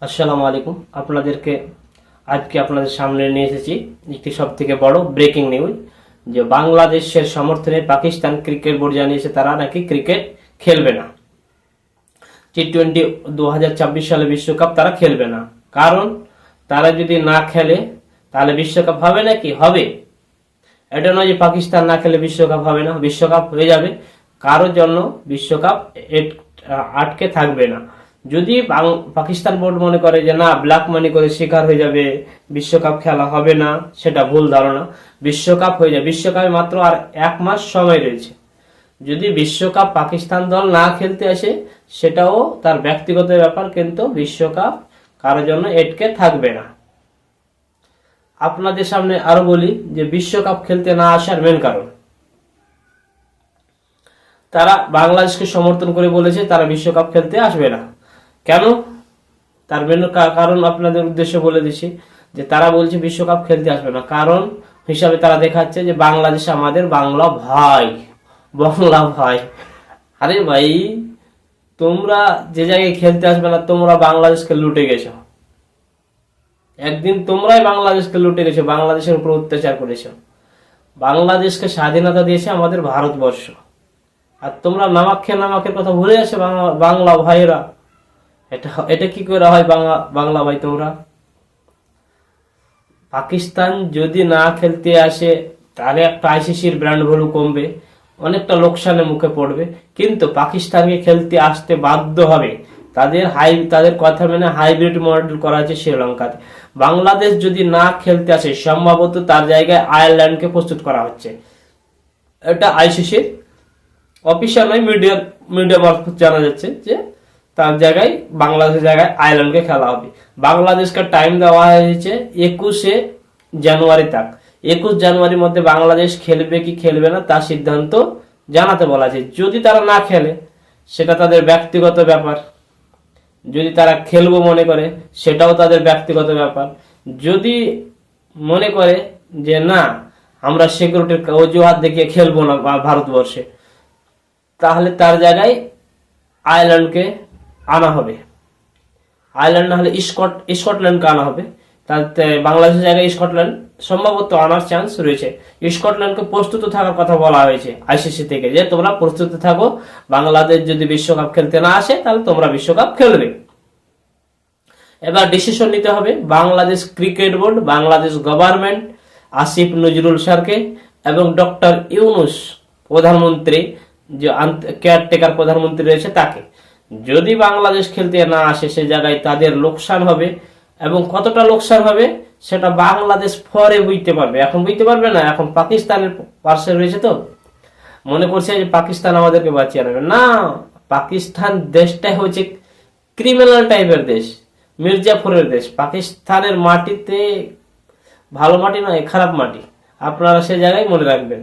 আসসালামু আলাইকুম। আপনাদেরকে আজকে আপনাদের সামনে নিয়ে এসেছি একটি সব থেকে বড় ব্রেকিং নিউজ, যে বাংলাদেশের সমর্থনে পাকিস্তান ক্রিকেট বোর্ড জানিয়েছে তারা নাকি ক্রিকেট খেলবে না। টি-20 2026 সালে বিশ্বকাপ তারা খেলবে না। কারণ তারা যদি না খেলে তাহলে বিশ্বকাপ হবে নাকি? হবে। এটা নয় যে পাকিস্তান না খেলে বিশ্বকাপ হবে না, বিশ্বকাপ হয়ে যাবে। কারোর জন্য বিশ্বকাপ আটকে থাকবে না। যদি পাকিস্তান বোর্ড মনে করে যে না, ব্ল্যাক মানি করে শিকার হয়ে যাবে, বিশ্বকাপ খেলা হবে না, সেটা ভুল ধারণা। বিশ্বকাপ হয়ে যাবে। বিশ্বকাপে মাত্র আর 1 মাস সময় রয়েছে। যদি বিশ্বকাপ পাকিস্তান দল না খেলতে আসে সেটাও তার ব্যক্তিগত ব্যাপার, কিন্তু বিশ্বকাপ কারোর জন্য আটকে থাকবে না। আপনাদের সামনে আরো বলি যে বিশ্বকাপ খেলতে না আসার মেন কারণ, তারা বাংলাদেশকে সমর্থন করে বলেছে তারা বিশ্বকাপ খেলতে আসবে না। কেন? তার মেন কারণ আপনাদের উদ্দেশ্যে বলে দিচ্ছি, যে তারা বলছে বিশ্বকাপ খেলতে আসবে না। কারণ হিসাবে তারা দেখাচ্ছে যে বাংলাদেশ আমাদের বাংলা ভাই, বাংলা ভাই। আরে ভাই, তোমরা যে জায়গায় খেলতে আসবে না, তোমরা বাংলাদেশকে লুটে গেছো। একদিন তোমরাই বাংলাদেশকে লুটে গেছো, বাংলাদেশের উপর অত্যাচার করেছো। বাংলাদেশকে স্বাধীনতা দিয়েছে আমাদের ভারতবর্ষ, আর তোমরা নামাকের কথা ভুলে যাচ্ছে বাংলা ভাইরা। এটা এটা কি করে হয় বাংলা ভাই? তোমরা পাকিস্তান যদি না খেলতে আসে তাহলে একটা আইসিসির ব্র্যান্ড ভ্যালু কমবে, অনেকটা লোকসানের মুখে পড়বে। কিন্তু পাকিস্তানকে খেলতে আসতে বাধ্য হবে। তাদের কথা মেনে হাইব্রিড মডেল করা হয়েছে শ্রীলঙ্কাতে। বাংলাদেশ যদি না খেলতে আসে, সম্ভবত তার জায়গায় আয়ারল্যান্ডকে প্রস্তুত করা হচ্ছে। এটা আইসিসির অফিসিয়াল নয়, মিডিয়া মারফত জানা যাচ্ছে যে তার জায়গায়, বাংলাদেশের জায়গায় আয়ারল্যান্ডকে খেলা হবে। বাংলাদেশকে টাইম দেওয়া হয়েছে 21 জানুয়ারি তক। 21 জানুয়ারির মধ্যে বাংলাদেশ খেলবে কি খেলবে না তার সিদ্ধান্ত জানাতে বলা আছে। যদি তারা না খেলে সেটা তাদের ব্যক্তিগত ব্যাপার, যদি তারা খেলবো মনে করে সেটাও তাদের ব্যক্তিগত ব্যাপার। যদি মনে করে যে না, আমরা সিকিউরিটির অজুহাত দেখিয়ে খেলবো না ভারতবর্ষে, তাহলে তার জায়গায় আয়ারল্যান্ডকে আনা হবে। আয়ারল্যান্ড না হলে স্কটল্যান্ডকে আনা হবে। তাতে বাংলাদেশের জায়গায় স্কটল্যান্ড সম্ভবত আনার চান্স রয়েছে। স্কটল্যান্ডকে প্রস্তুত থাকার কথা বলা হয়েছে আইসিসি থেকে, যে তোমরা প্রস্তুত থাকো, বাংলাদেশ যদি বিশ্বকাপ খেলতে না আসে তাহলে তোমরা বিশ্বকাপ খেলবে। এবার ডিসিশন নিতে হবে Bangladesh cricket board, Bangladesh government, Asif Nazrul স্যারকে এবং ডক্টর ইউনুস প্রধানমন্ত্রী, যে কেয়ারটেকার প্রধানমন্ত্রী রয়েছে তাকে। যদি বাংলাদেশ খেলতে না আসে সে জায়গায় তাদের লোকসান হবে, এবং কতটা লোকসান হবে সেটা বাংলাদেশ পরে বুঝতে পারবে, এখন বুঝতে পারবে না। এখন পাকিস্তানের পাশে রয়েছে, তো মনে করছে যে পাকিস্তান আমাদেরকে বাঁচিয়ে নেবে। না, পাকিস্তান দেশটাই হচ্ছে ক্রিমিনাল টাইপের দেশ, মির্জাপুরের দেশ। পাকিস্তানের মাটিতে ভালো মাটি নয়, খারাপ মাটি। আপনারা সে জায়গায় মনে রাখবেন।